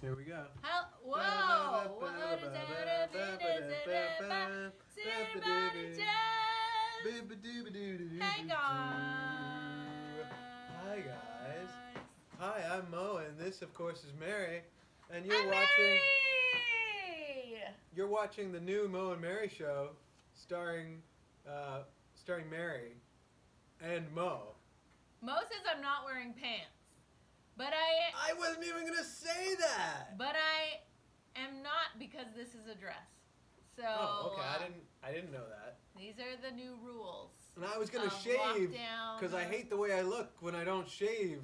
Here we go. Whoa! What is that? Hey guys! Hi guys. Hi, I'm Mo, and this, of course, is Mary, and I'm Mary! You're watching the new Mo and Mary show, starring Mary and Mo. Mo says I'm not wearing pants, but I wasn't even gonna say that. But I am not because this is a dress. So. Oh, okay. I didn't know that. These are the new rules. And I was gonna shave because I hate the way I look when I don't shave,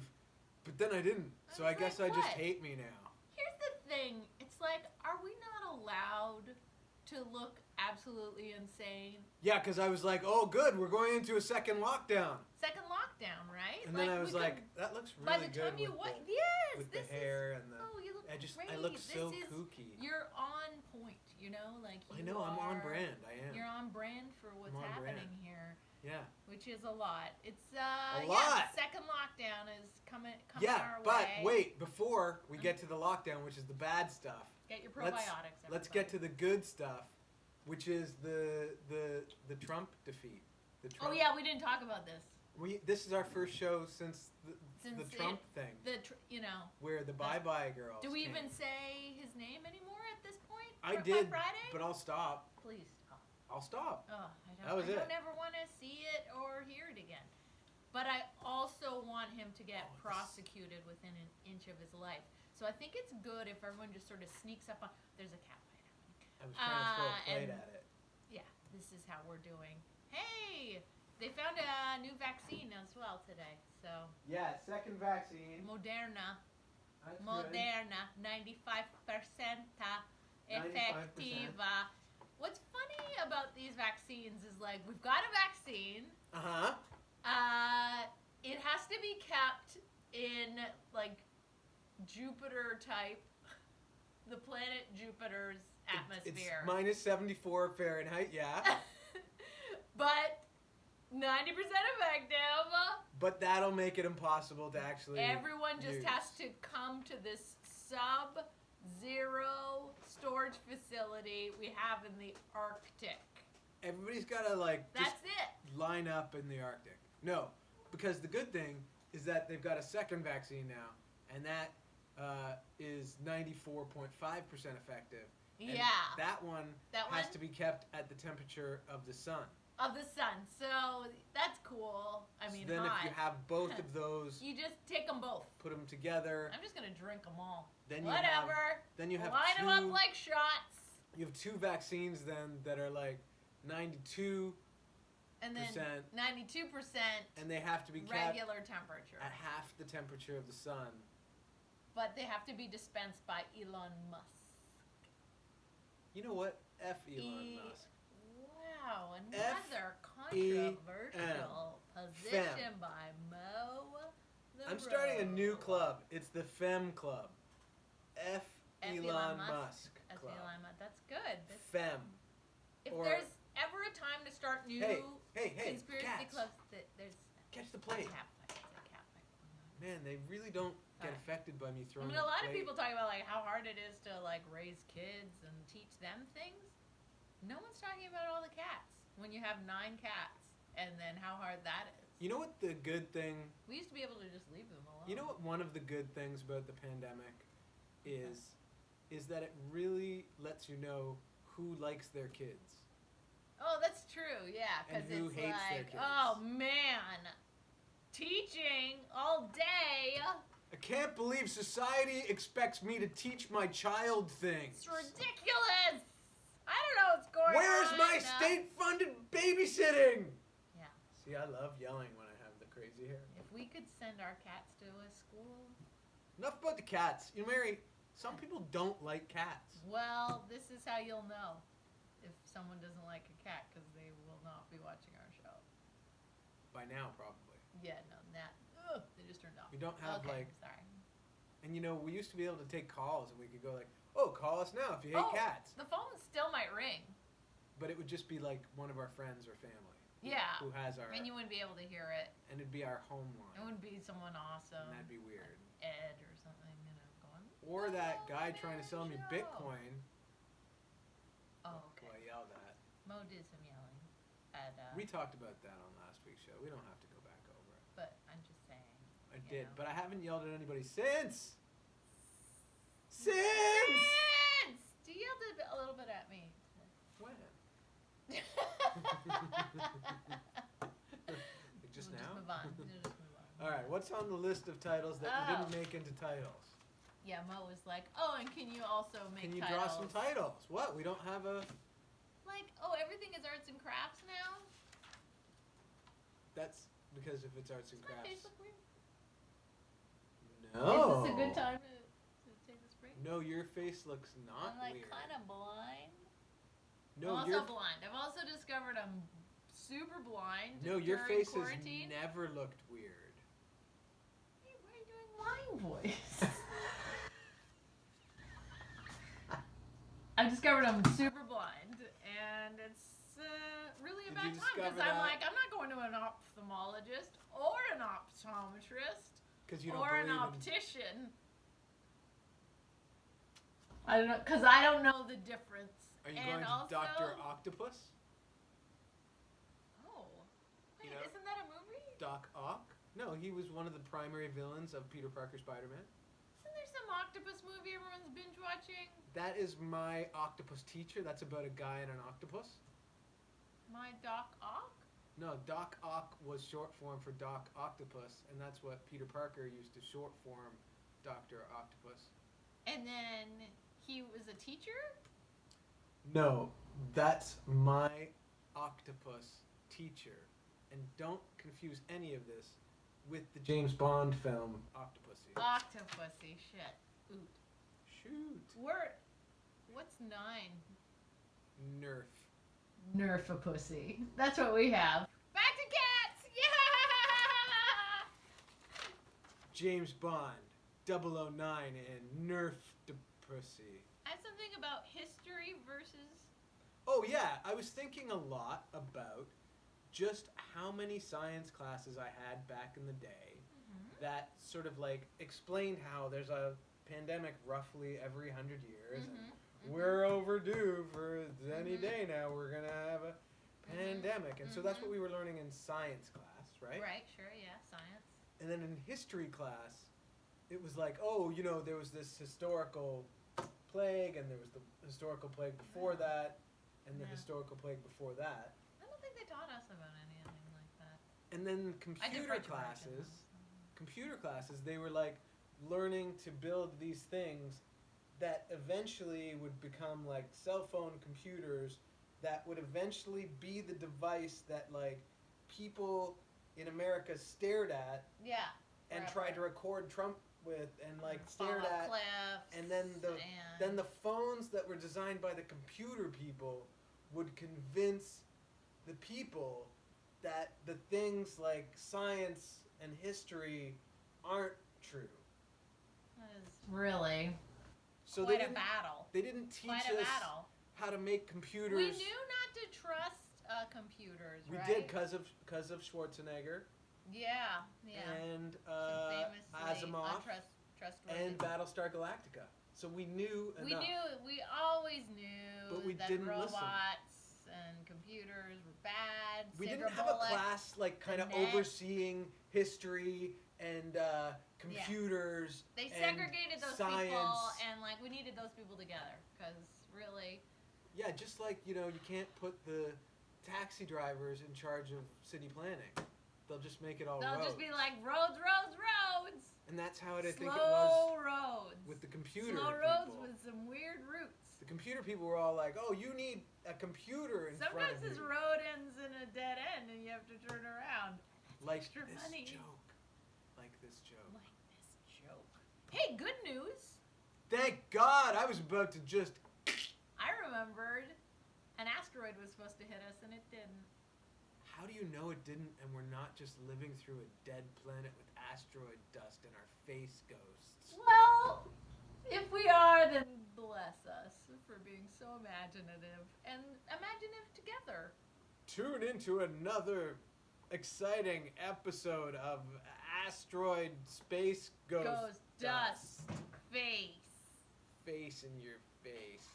but then I didn't. So I guess I just hate me now. Here's the thing. It's like, are we not allowed to look absolutely insane? Yeah, because I was like, oh, good, we're going into a second lockdown. Second lockdown, right? And then I was like, that looks really good. By the time you with the hair and the. Oh, you look great. I look so kooky. You're on point, you know, like you I know, I'm on brand. I am. You're on brand for what's happening here. Yeah. Which is a lot. It's a lot. Second lockdown is coming our way. Yeah, but wait, before we get to the lockdown, which is the bad stuff. Get your probiotics. Let's get to the good stuff, which is the Trump defeat. Oh yeah, we didn't talk about this. This is our first show since the Trump thing. Where the Bye Bye Girls. Do we even say his name anymore at this point? I did, Friday? but I'll stop. Please stop. I'll stop. Oh, I don't ever want to see it or hear it again. But I also want him to get prosecuted within an inch of his life. So I think it's good if everyone just sort of sneaks up on. There's a cat fight happening. I was trying to throw a plate at it. Yeah, this is how we're doing. Hey, they found a new vaccine as well today. So yeah, second vaccine. Moderna. That's Moderna, 95% effective. What's funny about these vaccines is like we've got a vaccine. It has to be kept in like Jupiter type, the planet Jupiter's atmosphere. It's minus 74 Fahrenheit, yeah. But 90% effective. But that'll make it impossible to actually. Everyone just has to come to this sub-zero storage facility we have in the Arctic. Everybody's gotta line up in the Arctic. No, because the good thing is that they've got a second vaccine now, and that is 94.5% effective. And that one has to be kept at the temperature of the sun. Of the sun, so that's cool. I mean, then if you have both of those, you just take them both, put them together. I'm just gonna drink them all. Then you have line them up like shots. You have two vaccines then that are like 92%, and then 92%, and they have to be kept regular temperature at half the temperature of the sun. But they have to be dispensed by Elon Musk. You know what? F Elon Musk. Wow, another controversial position by Mo. I'm starting a new club. It's the Fem Club. F Elon Musk Club. That's good. Fem. If there's ever a time to start new conspiracy clubs, there's catch the plate. It's a cat fight. Man, they really don't get affected by me throwing. I mean, a lot of people talk about like how hard it is to like raise kids and teach them things. No one's talking about all the cats when you have 9 cats and then how hard that is. You know what the good thing? We used to be able to just leave them alone. You know what one of the good things about the pandemic is that it really lets you know who likes their kids. Oh, that's true. Yeah, because who it's hates their like, kids. oh man, teaching all day. I can't believe society expects me to teach my child things. It's ridiculous. I don't know what's going on. Where's my state-funded babysitting? Yeah. See, I love yelling when I have the crazy hair. If we could send our cats to a school. Enough about the cats. You know, Mary, some people don't like cats. Well, this is how you'll know if someone doesn't like a cat, because they will not be watching our show. By now, probably. Yeah, no, they just turned off. We don't have sorry. And you know, we used to be able to take calls, and we could go like, "Oh, call us now if you hate cats." The phone still might ring. But it would just be like one of our friends or family. Who has our. And you wouldn't be able to hear it. And it'd be our home line. It wouldn't be someone awesome. And that'd be weird. Like Ed or something, going. Or that guy trying to sell me Bitcoin. Oh, okay. Who I yelled at. Mo did some yelling at. We talked about that on last week's show. We don't have to go back over it. But I'm just saying. I did, but I haven't yelled at anybody since. Since! You yelled a little bit at me. When? Just now? Just move on. Just move on. All right, what's on the list of titles that you didn't make into titles? Yeah, Mo was like, oh, and can you also make Can you titles? draw some titles? What? We don't have a... Like, oh, everything is arts and crafts now? That's because if it's arts and Is my crafts... face look weird? No. Is this a good time to take this break? No, your face looks not I'm like weird. kind of blind. No, I'm you're... also blind. I've also discovered I'm super blind. No, your during face quarantine. has never looked weird. Hey, why are you doing whine voice? I've discovered I'm super blind, and it's really a bad time because I'm like, I'm not going to an ophthalmologist or an optometrist or an optician. I don't know, because I don't know the difference. Are you going to Dr. Octopus? Oh. Wait, isn't that a movie? Doc Ock? No, he was one of the primary villains of Peter Parker Spider-Man. Isn't there some octopus movie everyone's binge watching? That is My Octopus Teacher. That's about a guy and an octopus. My Doc Ock? No, Doc Ock was short form for Doc Octopus, and that's what Peter Parker used to short form Dr. Octopus. And then he was a teacher? No, that's My Octopus Teacher. And don't confuse any of this with the James Bond film Octopussy. Octopussy, shit. Oot. Shoot. What's 9? Nerf. Nerf a pussy. That's what we have. Back to cats! Yeah! James Bond, 009 and Nerf the Pussy. I have something about history versus... Oh yeah, I was thinking a lot about just how many science classes I had back in the day that sort of like explained how there's a pandemic roughly every 100 years. And we're overdue for any day now. We're going to have a pandemic. And so that's what we were learning in science class, right? Right, sure, yeah, science. And then in history class, it was like, oh, you know, there was this historical plague, and there was the historical plague before that, and the historical plague before that. I don't think they taught us about anything like that. And then computer classes, they were like learning to build these things that eventually would become like cell phone computers that would eventually be the device that like people in America stared at and tried to record Trump with and like stared at, and then the phones that were designed by the computer people would convince the people that the things like science and history aren't true. That is really quite a battle. They didn't teach us how to make computers. We knew not to trust computers, right? We did because of Schwarzenegger. Yeah. And Asimov and Battlestar Galactica. So we knew enough. We always knew but we that didn't robots listen. and computers were bad. We didn't have a class like kind of overseeing history and computers. They segregated those people, and like we needed those people together because really. Yeah, just like you can't put the taxi drivers in charge of city planning. They'll just make it all roads. They'll just be like roads. And that's how I think it was slow roads with the computer slow people. Roads with some weird routes. The computer people were all like, "Oh, you need a computer in front of you." Sometimes this road ends in a dead end, and you have to turn around. Like extra this money. joke. Like this joke. Like this joke. Hey, good news. Thank God! I was about to just. I remembered an asteroid was supposed to hit us, and it didn't. How do you know it didn't, and we're not just living through a dead planet with asteroid dust in our face ghosts? Well, if we are, then bless us for being so imaginative and imaginative together. Tune into another exciting episode of Asteroid Space Ghost Dust Face. face in your face.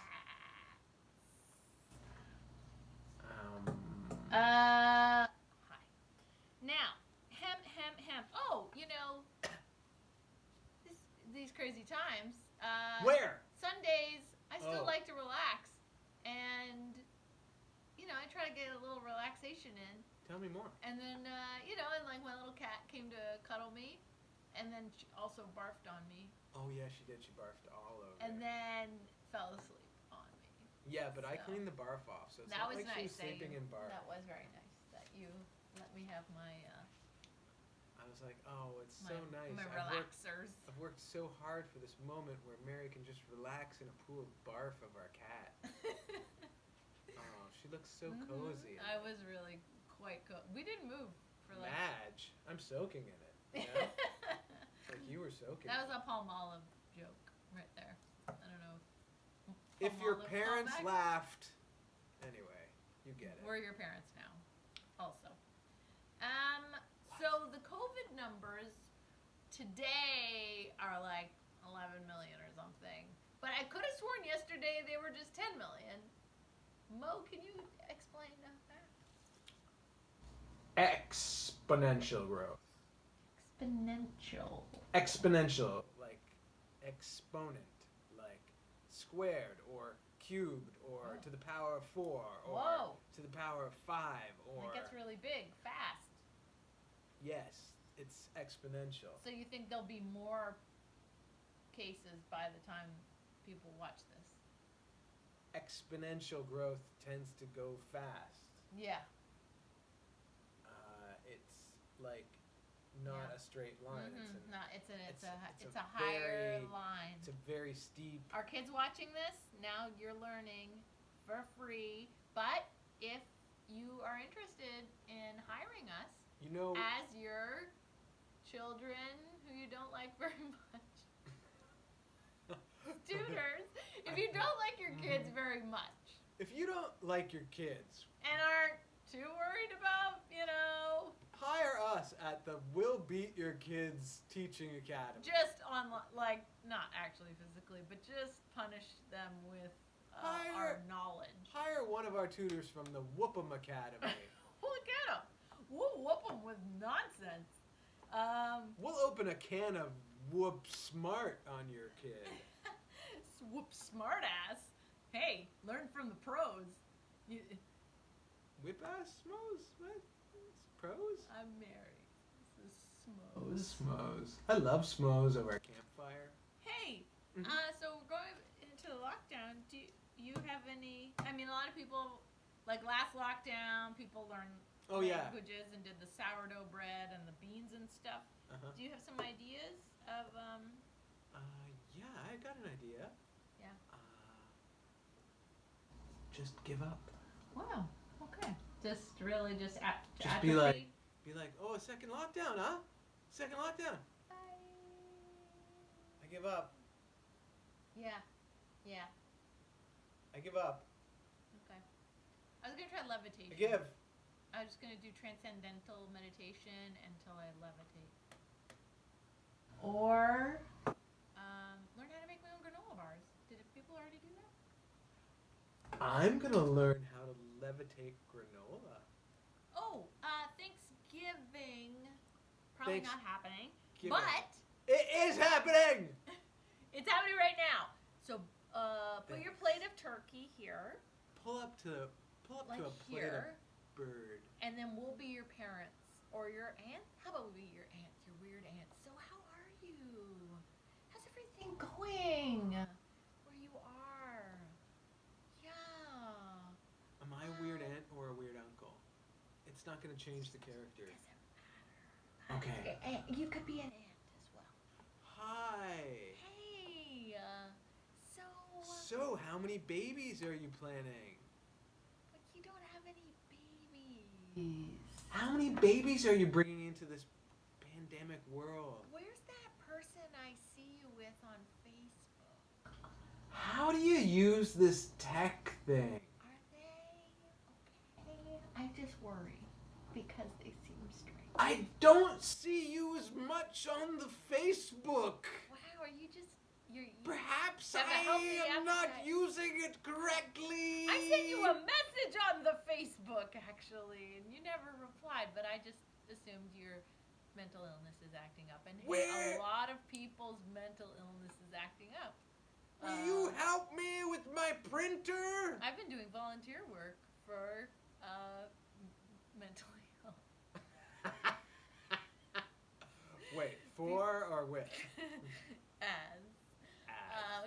Hi. Now, hem. Oh, these crazy times. Where? Sundays, I still like to relax, and I try to get a little relaxation in. Tell me more. And then and like my little cat came to cuddle me, and then she also barfed on me. Oh yeah, she did. She barfed all over. And then fell asleep on me. Yeah, but I cleaned the barf off, so it's that not was like nice. she was sleeping in barf. That was very nice that you let me have my. I was like, oh, it's so nice. My relaxers. I've worked so hard for this moment where Mary can just relax in a pool of barf of our cat. Oh, she looks so cozy. I was really quite cozy. We didn't move for like. Madge, I'm soaking in it. You know? Like you were soaking. That was a Palmolive joke right there. I don't know. If your parents laughed, anyway, you get it. We're your parents now, also. So the COVID numbers today are like 11 million or something. But I could have sworn yesterday they were just 10 million. Mo, can you explain that? Exponential growth. Exponential, like exponent, like squared or cubed or to the power of 4 or to the power of 5 or. It gets really big, fast. Yes, it's exponential. So you think there'll be more cases by the time people watch this? Exponential growth tends to go fast. Yeah. It's like not a straight line. It's a higher line. It's a very steep. Are kids watching this? Now you're learning for free. But if you are interested in hiring us, as your children who you don't like very much, tutors, if you don't like your kids very much, if you don't like your kids and aren't too worried about, hire us at the We'll Beat Your Kids Teaching Academy. Just on, like, not actually physically, but just punish them with our knowledge. Hire one of our tutors from the Whoop 'em Academy. Look at them. We'll whoop them with nonsense. We'll open a can of Whoop Smart on your kid. Whoop Smart ass. Hey, learn from the pros. Whip ass Smoes? What? Pros? I'm married. This is Smoes. Smoes. I love Smoes over a campfire. Hey, so going into the lockdown, do you have any? I mean, a lot of people, like last lockdown, people learned languages and did the sourdough bread and the beans and stuff. Do you have some ideas of? Yeah, I got an idea. Yeah. Just give up. Wow. Okay. Just really just be like, oh, a second lockdown, huh? Second lockdown. I give up. Yeah. I give up. Okay. I was gonna try levitation. I give. I was gonna do transcendental meditation until I levitate. Or learn how to make my own granola bars. Did people already do that? I'm gonna learn how to levitate granola. Oh, Thanksgiving. Probably not happening. But it is happening! It's happening right now. So put your plate of turkey here. Pull up to a plate of bird. And then we'll be your parents. Or your aunt? How about we be your aunt? Your weird aunt. So how are you? How's everything going? Where you are? Yeah. Am I a weird aunt or a weird uncle? It's not going to change the character. Doesn't matter. Okay. You could be an aunt as well. Hi. Hey. So, how many babies are you planning? But you don't have any babies. How many babies are you bringing into this pandemic world? Where's that person I see you with on Facebook? How do you use this tech thing? Are they okay? I just worry because they seem strange. I don't see you as much on the Facebook. Wow, are you just Perhaps have a healthy I am not appetite. using it correctly. I sent you a message on the Facebook, actually, and you never replied, but I just assumed your mental illness is acting up. And hey, a lot of people's mental illness is acting up. Will you help me with my printer? I've been doing volunteer work for mentally ill. Wait, for or with? As.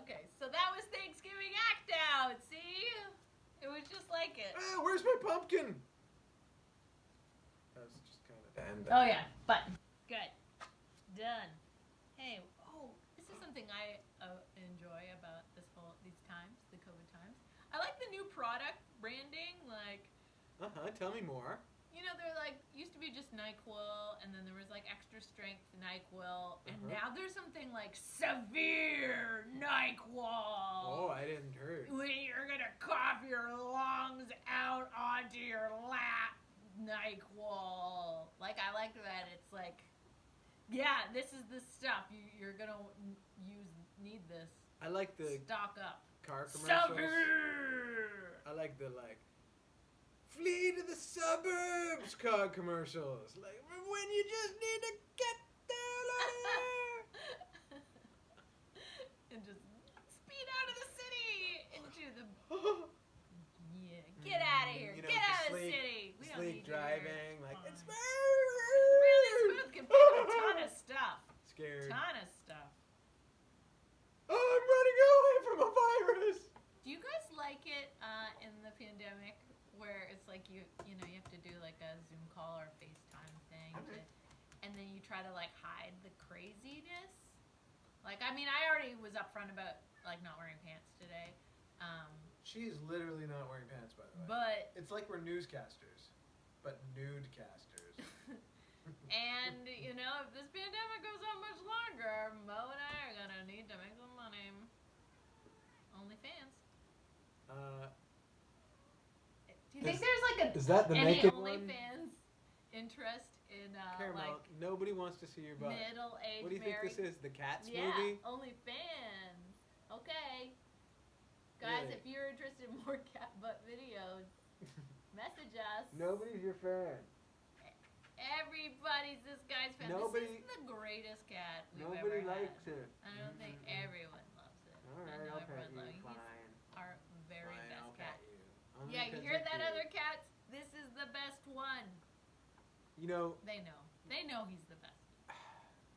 Okay, so that was Thanksgiving Act Out, see? It was just like it. Where's my pumpkin? That was just kind of end. Oh, yeah, button. Good. Done. Hey, this is something I enjoy about these times, the COVID times. I like the new product branding, like... Tell me more. You know, they're like, used to be just NyQuil, and then there was like extra strength NyQuil, and now there's something like severe NyQuil. Oh, I didn't hear. When you're gonna cough your lungs out onto your lap, NyQuil. Like, I like that it's like, yeah, this is the stuff you're gonna need this. I like the stock up car commercials. Severe. I like the flee to the suburbs car commercials. Like when you just need to get there. And just speed out of the city into the get out of here. Get out of the city. We don't need driving. Like it's really smooth compared to a ton of stuff. Scared. Ton of stuff. Oh, I'm running away from a virus. Do you guys like it in the pandemic where it's like you have to do like a Zoom call or FaceTime thing and then you try to like hide the craziness? Like, I mean, I already was upfront about like not wearing pants today. She's literally not wearing pants, by the way. But it's like we're newscasters, but nudecasters. And if this pandemic goes on much longer, Mo and I are gonna need to make some money. OnlyFans. Do you think there's like any OnlyFans interest in Caramel, nobody wants to see your butt. Middle-aged What do you think this is? The Cats movie? Yeah, OnlyFans. Okay. Guys, if you're interested in more cat butt videos, message us. Nobody's your fan. Everybody's this guy's fan. This is the greatest cat we've ever had. Nobody likes it. I don't think everyone loves it. All right, I'll pet you. Fine. He's our very best I'll cat. pet you. Yeah, you hear that, other cats? This is the best one. You know. They know. They know he's the best.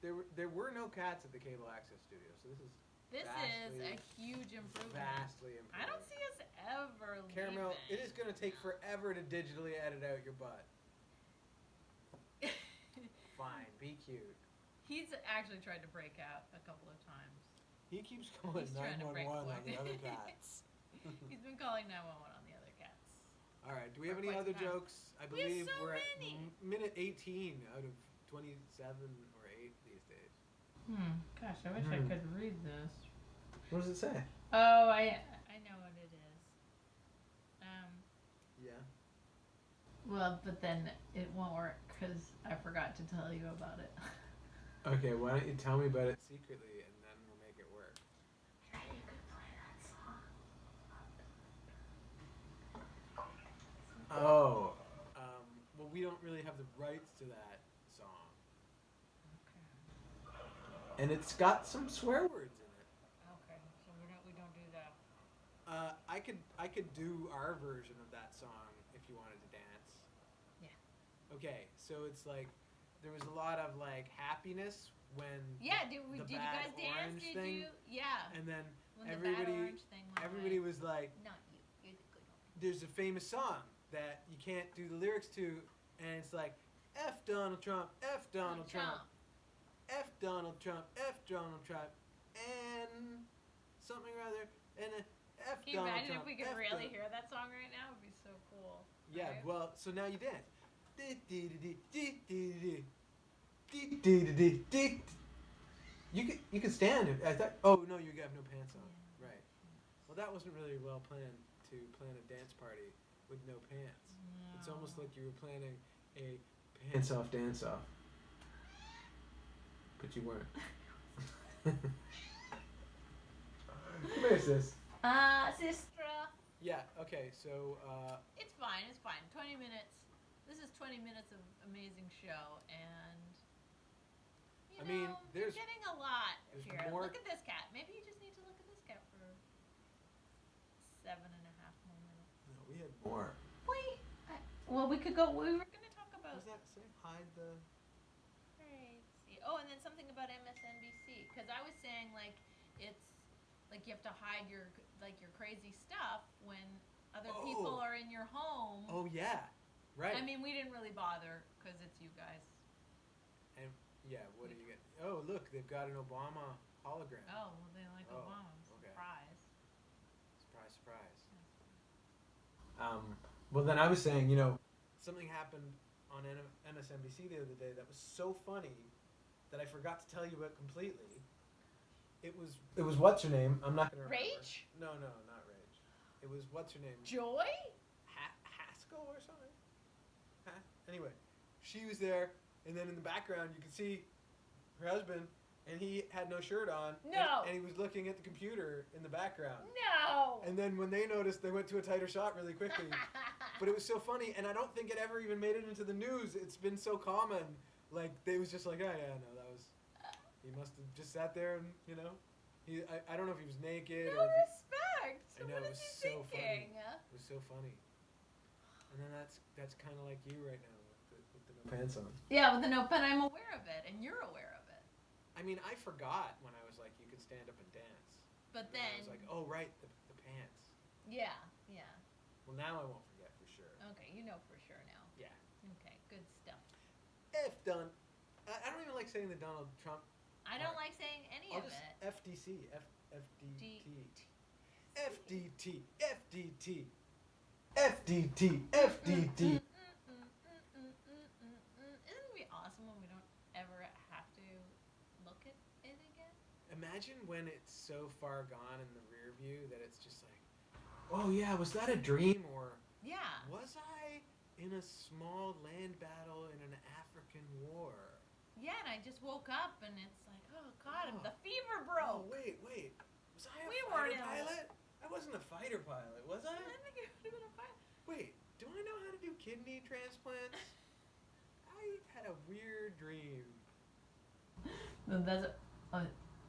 There were no cats at the cable access studio, so this is. This is a huge improvement. Vastly improved. I don't see us ever Caramel, leaving. it is going to take forever to digitally edit out your butt. Fine, be cute. He's actually tried to break out a couple of times. He keeps calling 911 on the other cats. He's been calling 911 on the other cats. All right, do we have any other jokes? I believe we're at minute 18 out of 27 or 8 these days. Gosh, I wish I could read this. What does it say? Oh, I know what it is. Yeah. Well, but then it won't work because I forgot to tell you about it. Okay, why don't you tell me about it secretly and then we'll make it work. You could play that song. Oh, well, we don't really have the rights to that song. Okay. And it's got some swear words in it. Okay, so we don't do that. I could do our version of that song if you wanted to dance. Yeah. Okay, so it's like there was a lot of like happiness when did you guys dance? Did thing, you? Yeah. And then when everybody was like, not you. You're the good one. There's a famous song that you can't do the lyrics to, and it's like F Donald Trump, F Donald Trump, F Donald Trump, F Donald Trump, and something or other, and F Can you Donald imagine Trump. if we could really hear that song right now? It would be so cool. Yeah, right? well, so now you dance. You can stand. I thought. Oh no, you have no pants on. Yeah. Right. Well, that wasn't really well planned to plan a dance party with no pants. No. It's almost like you were planning a pants off dance off, but you weren't. Come here, sis. Sistra. Yeah, okay, so, It's fine. 20 minutes. This is 20 minutes of amazing show, and I mean, you're getting a lot there's here. more- Look at this cat. Maybe you just need to look at this cat for 7.5 more minutes. no, we had more. Wait. Well, we could go. We were going to talk about. What does that say? Hide the... Crazy. Oh, and then something about MSNBC, because I was saying like it's like you have to hide your crazy stuff when other people are in your home. Oh, yeah. Right. I mean, we didn't really bother because it's you guys. And, yeah, what do you get? Oh, look, they've got an Obama hologram. Oh, well, they like Obama. Okay. Surprise. Surprise, surprise. Well, then I was saying, something happened on MSNBC the other day that was so funny that I forgot to tell you about completely. It was what's her name? I'm not gonna remember. Rage? No, not Rage. It was what's her name? Joy? Haskell or something. Anyway, she was there, and then in the background you could see her husband, and he had no shirt on. No. And he was looking at the computer in the background. No. And then when they noticed, they went to a tighter shot really quickly. But it was so funny, and I don't think it ever even made it into the news. It's been so common. Like, they was just like, oh, yeah, no, that was... He must have just sat there and, I don't know if he was naked No or... respect. I know, What it is was he so thinking? funny. It was so funny. And then that's kind of like you right now with the no pants on. Yeah, with the no, but I'm aware of it, and you're aware of it. I mean, I forgot when I was like, you could stand up and dance. But and then... I was like, oh, right, the pants. Yeah. Well, now I won't forget for sure. Okay, you know for sure now. Yeah. Okay, good stuff. F done. I don't even like saying the Donald Trump. I don't like saying any I'll of just it. FDC. FDT. FDT. FDT. FDT. FDT. Isn't it be awesome when we don't ever have to look at it again? Imagine when it's so far gone in the rear view that it's just like, oh yeah, was that a dream, or Yeah. was I in a small land battle in an African war? Yeah, and I just woke up and it's like, oh God, Oh. the fever Oh, broke. wait. Was I a We fighter weren't in- pilot? I wasn't a fighter pilot, was I? I think it would have been a fight. Wait, do I know how to do kidney transplants? I had a weird dream. No, that's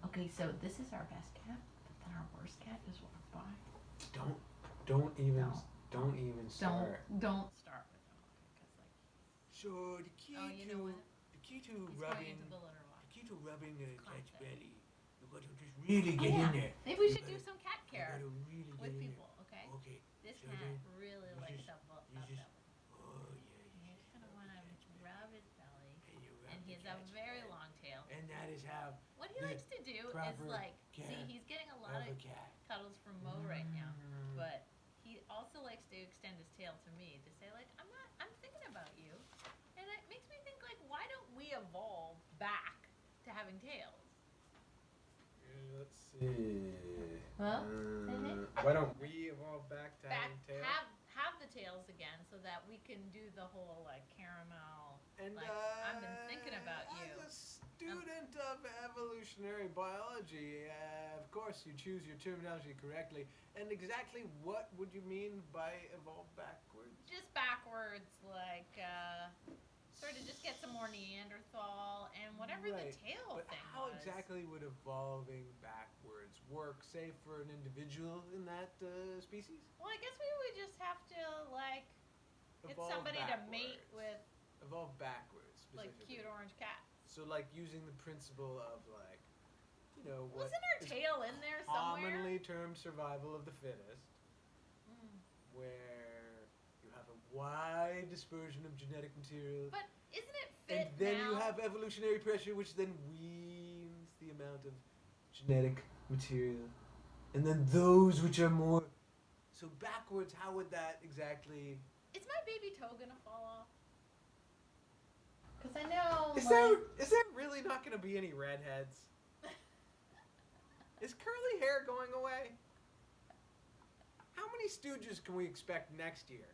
okay. So this is our best cat, but then our worst cat just walked by. Don't even Don't start. don't start with him, because like So the key oh, you know what? the key to He's rubbing going into the litter box. the key to rubbing an attached Concept. belly, you got to just really get in there. Maybe we You should do gotta- some cat care You gotta really with get in people. Okay. there. Okay. This So cat then really you likes just- up you belly. just- Oh yeah. You just kind of want to rub his belly, And you rub and the he has a cat's very belly. long tail. And that is how What he the likes to do is proper like, see, care he's getting a of lot a of cat. cuddles from Mo right now, Mm. but he also likes to extend his tail to me to say like, I'm thinking about you, and it makes me think like, why don't we evolve back to having tails? Let's see. Well, why don't we evolve back to Back, having tails? have the tails again, so that we can do the whole like caramel. And like, I've been thinking about you. As a student of evolutionary biology, of course you choose your terminology correctly. And exactly what would you mean by evolve backwards? Just backwards, like sort of just get some more Neanderthal and whatever Right, the tail But thing how was. exactly would evolving backwards work, say, for an individual in that species? Well, I guess we would just have to like get Evolve somebody to mate backwards. with Evolve backwards, like specifically. cute orange cats. So, like, using the principle of, like, what Wasn't our is tail in there somewhere? commonly termed survival of the fittest, Mm. where you have a wide dispersion of genetic material, But isn't it fit and then now? you have evolutionary pressure, which then weans the amount of genetic material, and then those which are more... So backwards, how would that exactly... Is my baby toe gonna fall off? Because I know. Is there really not going to be any redheads? Is curly hair going away? How many Stooges can we expect next year?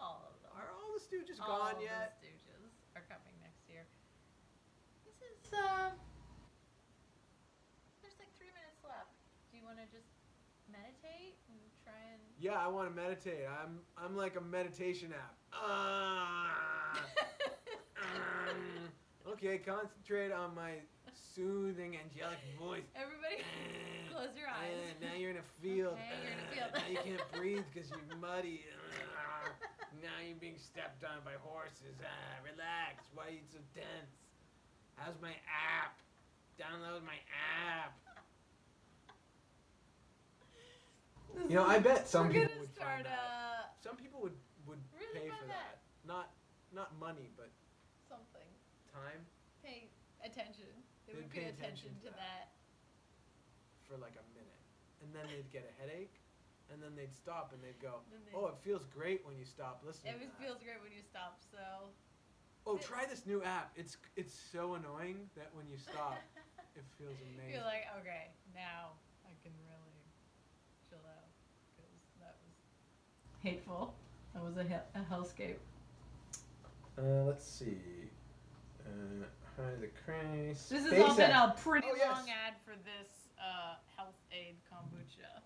all of them. Are all the Stooges All gone of yet? the Stooges are coming next year. This is there's like 3 minutes left. Do you want want to just meditate and try and... Yeah, I want to meditate. I'm like a meditation app. Okay, concentrate on my soothing angelic voice. Everybody, close your eyes. Now you're in a field. Okay, you're in a field. Now you can't breathe because you're muddy. Now you're being stepped on by horses. Relax. Why are you so tense? How's my app? Download my app. You know, I bet some people would find that. Some people would really pay for that. Not money, but something. Time. Pay attention. They would They'd pay attention to that. For like a minute. And then they'd get a headache. And then they'd stop and they'd go, oh, it feels great when you stop listening. It feels great when you stop, so... Oh, try this new app. It's so annoying that when you stop, it feels amazing. You're like, okay, now I can really chill out. Because that was hateful. That was a hellscape. Let's see. Hi, the Christ. This has all been a pretty long ad for this health aid kombucha.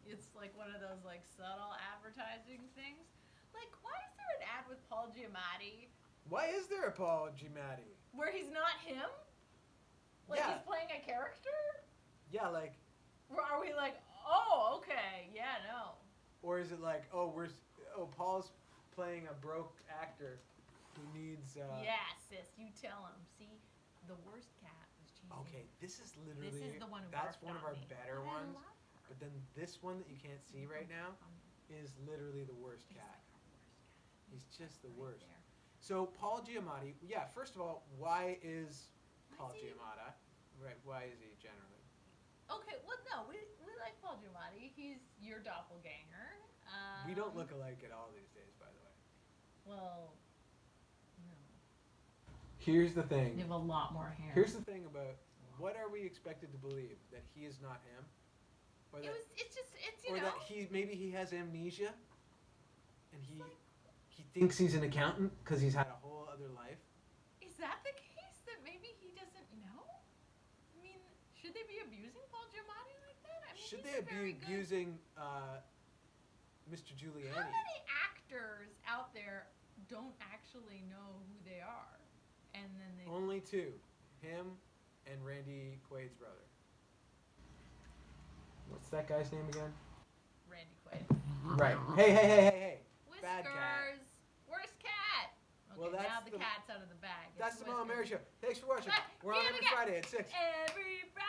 It's like one of those like subtle advertising things. Like, why is there an ad with Paul Giamatti? Why is there a Paul Giamatti? Where he's not him? Like he's playing a character? Yeah, like. Are we like, oh, okay, yeah, no. Or is it like, Paul's playing a broke actor who needs. Yeah, sis, you tell him. See, the worst cat was cheesy. Okay, this is literally. This is the one who that's barked one of on our me. better I ones. love her. But then this one that you can't see right now is literally the worst cat. Like our worst cat. He's just the right worst. there. So Paul Giamatti, first of all, why is Paul Giamatti? Right, why is he generally? Okay, well, no, we like Paul Giamatti. He's your doppelganger. We don't look alike at all these days, by the way. Well, no. Here's the thing. You have a lot more hair. Here's the thing about what are we expected to believe? That he is not him? Or that, that maybe he has amnesia? And he thinks he's an accountant because he's had a whole other life? Is that the case? That maybe he doesn't know? I mean, should they be abusing Paul Giamatti like that? I mean, should they be abusing Mr. Giuliani? How many actors out there don't actually know who they are? And then they... Only two. Him and Randy Quaid's brother. What's that guy's name again? Randy Quaid. Right. Hey. Whiskers. Bad cat. Worst cat. Okay, Well, now the cat's out of the bag. That's the Mom and Mary Show. Thanks for watching. Bye. We're on every Friday at 6. Every Friday.